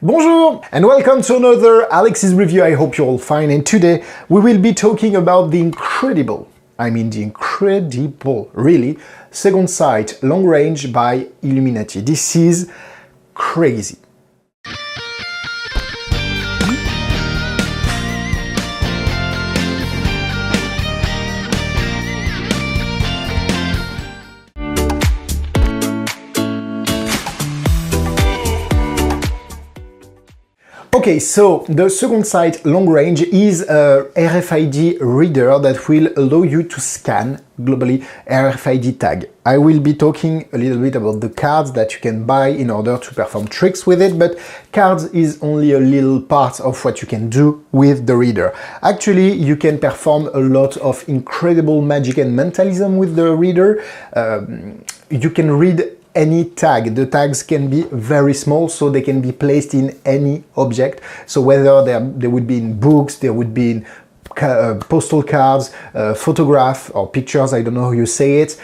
Bonjour and welcome to another Alexis review. I hope you're all fine, and today we will be talking about the incredible, really, second sight long range by Illuminati. This is crazy. Okay, so the second sight long range is a RFID reader that will allow you to scan globally RFID tag. I will be talking a little bit about the cards that you can buy in order to perform tricks with it, but cards is only a little part of what you can do with the reader. Actually, you can perform a lot of incredible magic and mentalism with the reader. You can read any tag. The tags can be very small, so they can be placed in any object. So whether they would be in books, they would be in postal cards, photograph or pictures, I don't know how you say it,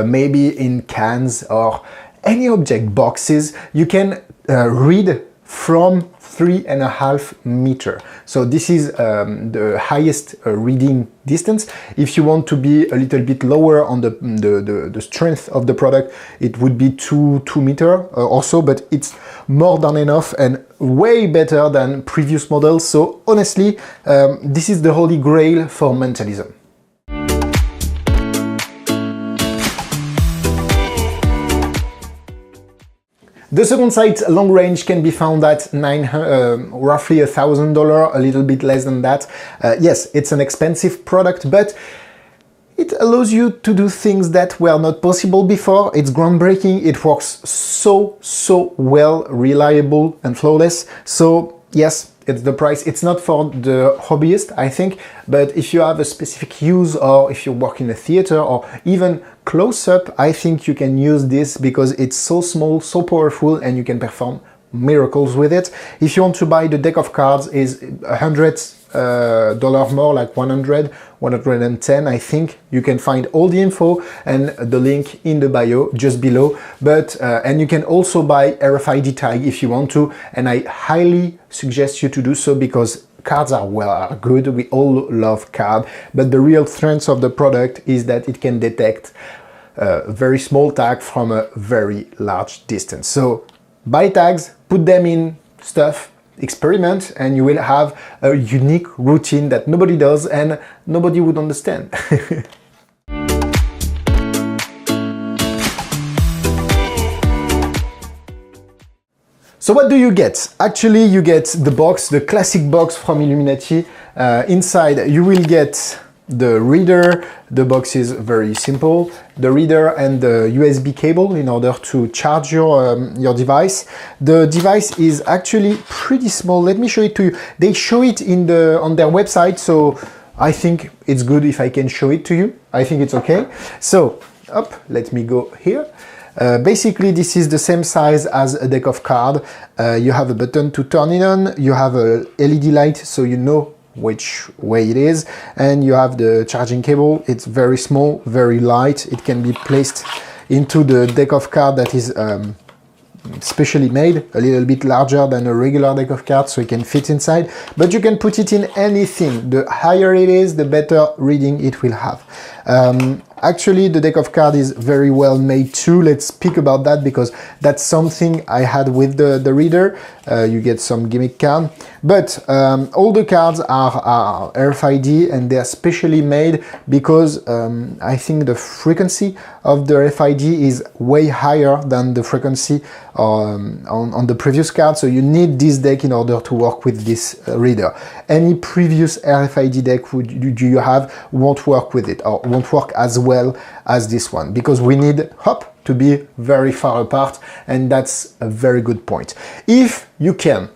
maybe in cans or any object, boxes, you can read from 3.5 meters. So this is the highest reading distance. If you want to be a little bit lower on the strength of the product, it would be 2 meters or so, but it's more than enough and way better than previous models. So honestly, this is the holy grail for mentalism. The second sight long range can be found at roughly $1,000, a little bit less than that. Yes, it's an expensive product, but it allows you to do things that were not possible before. It's groundbreaking. It works so well, reliable and flawless. So yes, it's the price. It's not for the hobbyist, I think, but if you have a specific use, or if you work in a theater or even close up, I think you can use this because it's so small, so powerful, and you can perform miracles with it. If you want to buy the deck of cards, is $100 more, like 110, I think. You can find all the info and the link in the bio just below. But and you can also buy RFID tag if you want to, and I highly suggest you to do so because cards are good. We all love cards, but the real strength of the product is that it can detect a very small tag from a very large distance. So buy tags, put them in stuff, experiment, and you will have a unique routine that nobody does and nobody would understand. So what do you get? Actually, you get the box, the classic box from Illuminati. Inside you will get the reader. The box is very simple. The reader and the USB cable in order to charge your device. The device is actually pretty small. Let me show it to you. They show it on their website, so I think it's good if I can show it to you. I think it's okay. So, let me go here. Basically, this is the same size as a deck of cards. You have a button to turn it on. You have a LED light, so you know which way it is, and you have the charging cable. It's very small, very light. It can be placed into the deck of cards that is specially made, a little bit larger than a regular deck of cards, so it can fit inside, but you can put it in anything. The higher it is, the better reading it will have. Actually, the deck of cards is very well made too. Let's speak about that because that's something I had with the reader. You get some gimmick card, but all the cards are RFID, and they're specially made because I think the frequency of the RFID is way higher than the frequency on the previous card. So you need this deck in order to work with this reader. Any previous RFID deck you have won't work with it, or won't work as well as this one, because we need to be very far apart, and that's a very good point. If you can,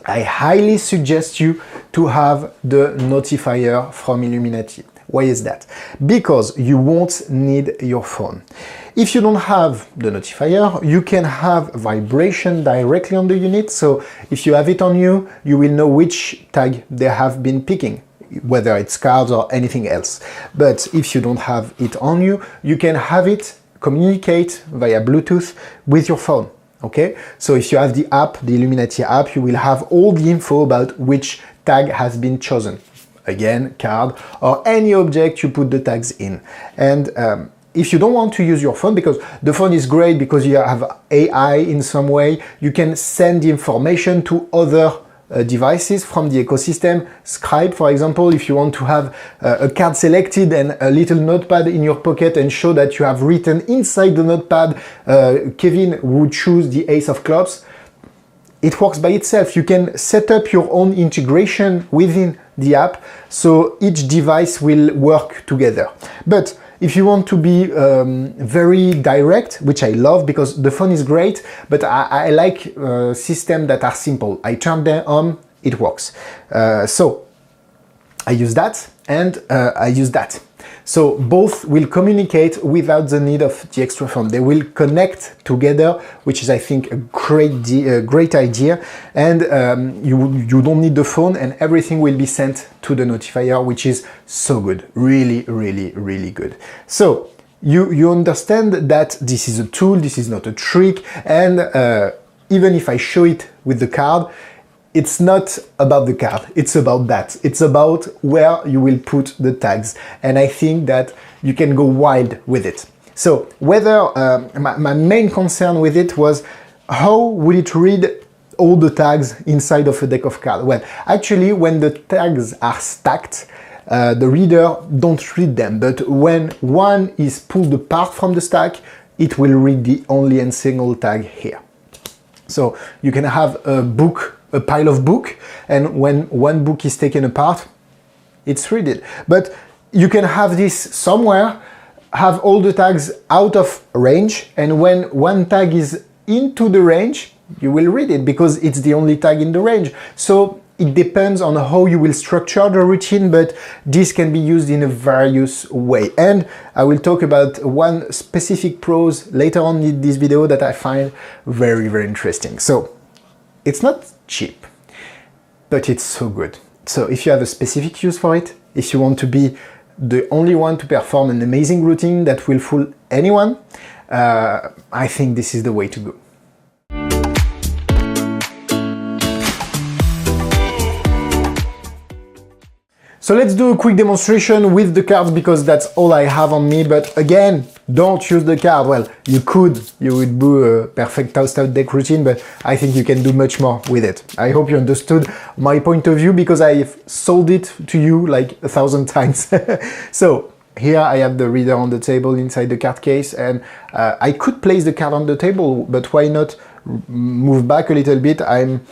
I highly suggest you to have the Notifier from Illuminati. Why is that? Because you won't need your phone. If you don't have the Notifier, you can have vibration directly on the unit. So if you have it on you, you will know which tag they have been picking, whether it's cards or anything else. But if you don't have it on you, you can have it communicate via Bluetooth with your phone. Okay, so if you have the app, the Illuminati app, you will have all the info about which tag has been chosen. Again, card or any object you put the tags in. And if you don't want to use your phone, because the phone is great because you have AI in some way, you can send the information to other devices from the ecosystem. Scribe, for example, if you want to have a card selected and a little notepad in your pocket and show that you have written inside the notepad, Kevin would choose the ace of clubs. It works by itself. You can set up your own integration within the app, so each device will work together. But if you want to be very direct, which I love because the phone is great, but I like systems that are simple. I turn them on, it works. So I use that and I use that. So both will communicate without the need of the extra phone. They will connect together, which is, I think, a great idea. And you don't need the phone, and everything will be sent to the Notifier, which is so good. Really, really, really good. So you understand that this is a tool, this is not a trick. And even if I show it with the card, it's not about the card, it's about that. It's about where you will put the tags. And I think that you can go wild with it. So whether my main concern with it was how would it read all the tags inside of a deck of cards? Well, actually, when the tags are stacked, the reader don't read them. But when one is pulled apart from the stack, it will read the only and single tag here. So you can have a pile of book, and when one book is taken apart, it's read it. But you can have this somewhere, have all the tags out of range, and when one tag is into the range, you will read it because it's the only tag in the range. So it depends on how you will structure the routine, but this can be used in a various way. And I will talk about one specific pros later on in this video that I find very, very interesting. So it's not cheap, but it's so good. So if you have a specific use for it, if you want to be the only one to perform an amazing routine that will fool anyone, I think this is the way to go. So let's do a quick demonstration with the cards because that's all I have on me. But again, don't use the card. Well, you could, you would do a perfect toast-out deck routine, but I think you can do much more with it. I hope you understood my point of view because I've sold it to you like 1,000 times. So here I have the reader on the table inside the card case, and I could place the card on the table, but why not move back a little bit? I'm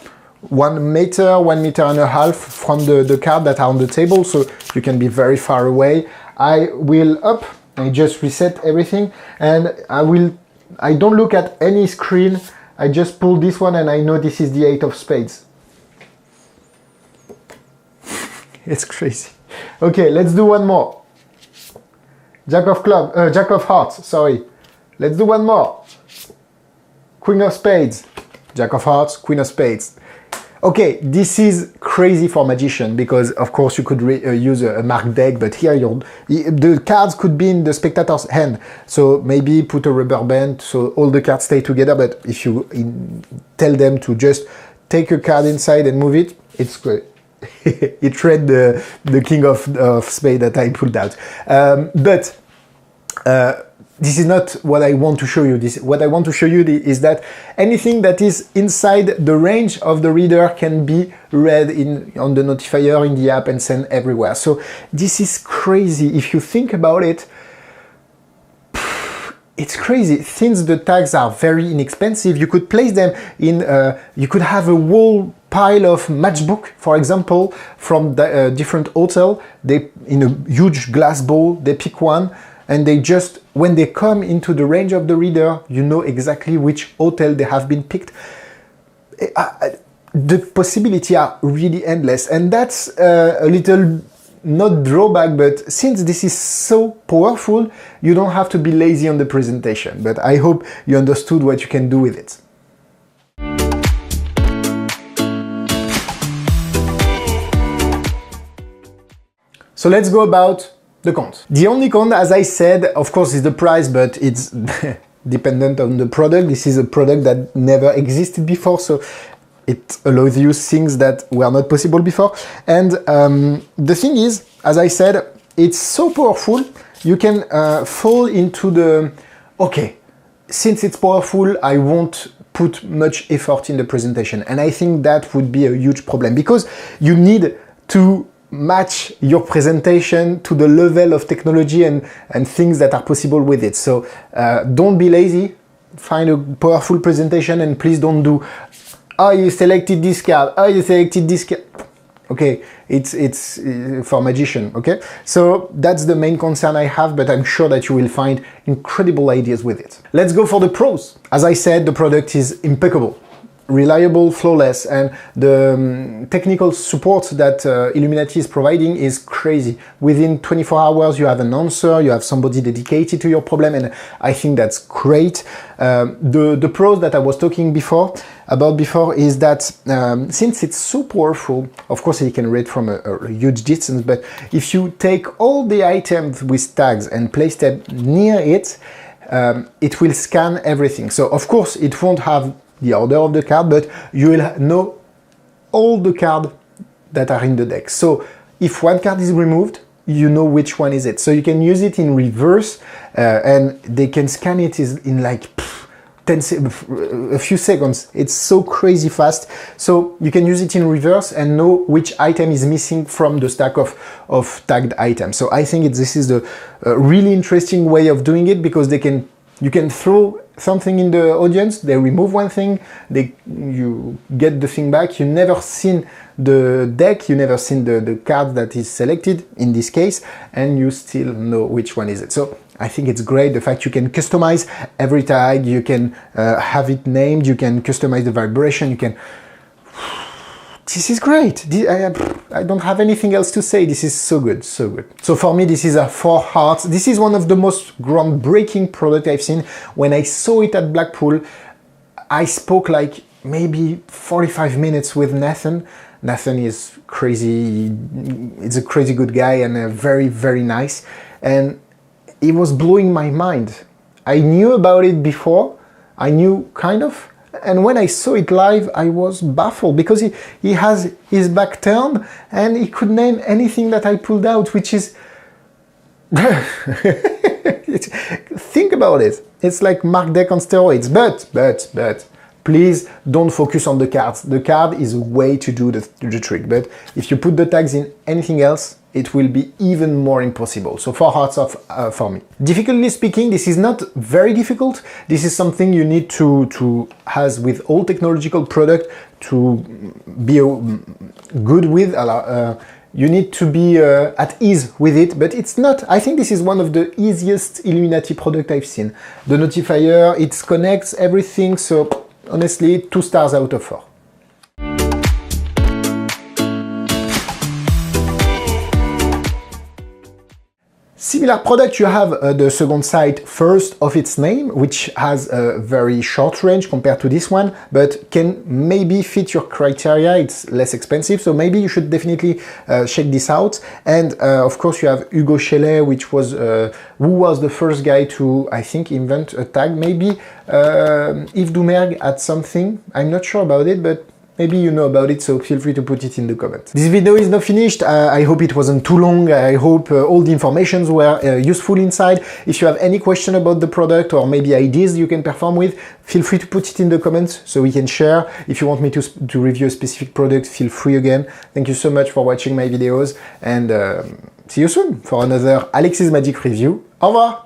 1 meter, 1.5 meters from the card that are on the table, so you can be very far away. I will I just reset everything, and I don't look at any screen. I just pull this one and I know this is the 8 of spades. It's crazy. Okay, let's do one more. Jack of hearts, sorry. Let's do one more. Queen of spades. Jack of hearts, queen of spades. Okay, this is crazy for magician because of course you could use a marked deck, but here the cards could be in the spectator's hand. So maybe put a rubber band so all the cards stay together, but if you tell them to just take a card inside and move it, it's great. It read the king of spades that I pulled out. This is not what I want to show you. What I want to show you is that anything that is inside the range of the reader can be read on the Notifier in the app and sent everywhere. So this is crazy. If you think about it, it's crazy. Since the tags are very inexpensive, you could place them in, you could have a whole pile of matchbook, for example, from the, different hotel. They, in a huge glass bowl, they pick one, and they just, when they come into the range of the reader, you know exactly which hotel they have been picked. The possibilities are really endless, and that's a little, not drawback, but since this is so powerful, you don't have to be lazy on the presentation. But I hope you understood what you can do with it. So let's go about the cons. The only con, as I said, of course, is the price, but it's dependent on the product. This is a product that never existed before, so it allows you things that were not possible before. And the thing is, as I said, it's so powerful, you can fall into the, okay, since it's powerful, I won't put much effort in the presentation. And I think that would be a huge problem, because you need to match your presentation to the level of technology and things that are possible with it. So don't be lazy, find a powerful presentation, and please don't do, oh, you selected this card, oh, you selected this card. Okay, it's for magician, okay? So that's the main concern I have, but I'm sure that you will find incredible ideas with it. Let's go for the pros. As I said, the product is impeccable, reliable, flawless, and the technical support that Illuminati is providing is crazy. Within 24 hours, you have an answer, you have somebody dedicated to your problem, and I think that's great. The pros that I was talking before is that since it's so powerful, of course you can read from a huge distance, but if you take all the items with tags and place them near it, it will scan everything. So of course it won't have the order of the card, but you will know all the cards that are in the deck. So if one card is removed, you know which one is it. So you can use it in reverse, and they can scan it in like a few seconds. It's so crazy fast. So you can use it in reverse and know which item is missing from the stack of tagged items. So I think this is the really interesting way of doing it, because you can throw something in the audience, they remove one thing, you get the thing back, you never seen the deck, you never seen the card that is selected in this case, and you still know which one is it. So I think it's great, the fact you can customize every tag, you can have it named, you can customize the vibration, you can... This is great. I don't have anything else to say. This is so good, so good. So for me, this is a 4 hearts. This is one of the most groundbreaking products I've seen. When I saw it at Blackpool, I spoke like maybe 45 minutes with Nathan. Nathan is crazy. He's a crazy good guy and very, very nice. And it was blowing my mind. I knew about it before. I knew kind of. And when I saw it live, I was baffled, because he has his back turned and he could name anything that I pulled out, which is... Think about it. It's like Mark Deck on steroids. But, please don't focus on the cards. The card is a way to do the trick. But if you put the tags in anything else, it will be even more impossible. So 4 hearts for me. Difficulty speaking, this is not very difficult. This is something you need to as with all technological product, to be good with. You need to be at ease with it, but it's not. I think this is one of the easiest Illuminati product I've seen. The Notifier, it connects everything, so honestly, 2 stars out of 4. Similar product, you have the second site first of its name, which has a very short range compared to this one, but can maybe fit your criteria. It's less expensive, so maybe you should definitely check this out. And of course you have Hugo Scheller, which was who was the first guy to, I think, invent a tag. Maybe Yves Doumergue had something. I'm not sure about it, but maybe you know about it, so feel free to put it in the comments. This video is not finished. I hope it wasn't too long. I hope all the informations were useful inside. If you have any question about the product or maybe ideas you can perform with, feel free to put it in the comments so we can share. If you want me to review a specific product, feel free again. Thank you so much for watching my videos, and see you soon for another Alexis Magic review. Au revoir!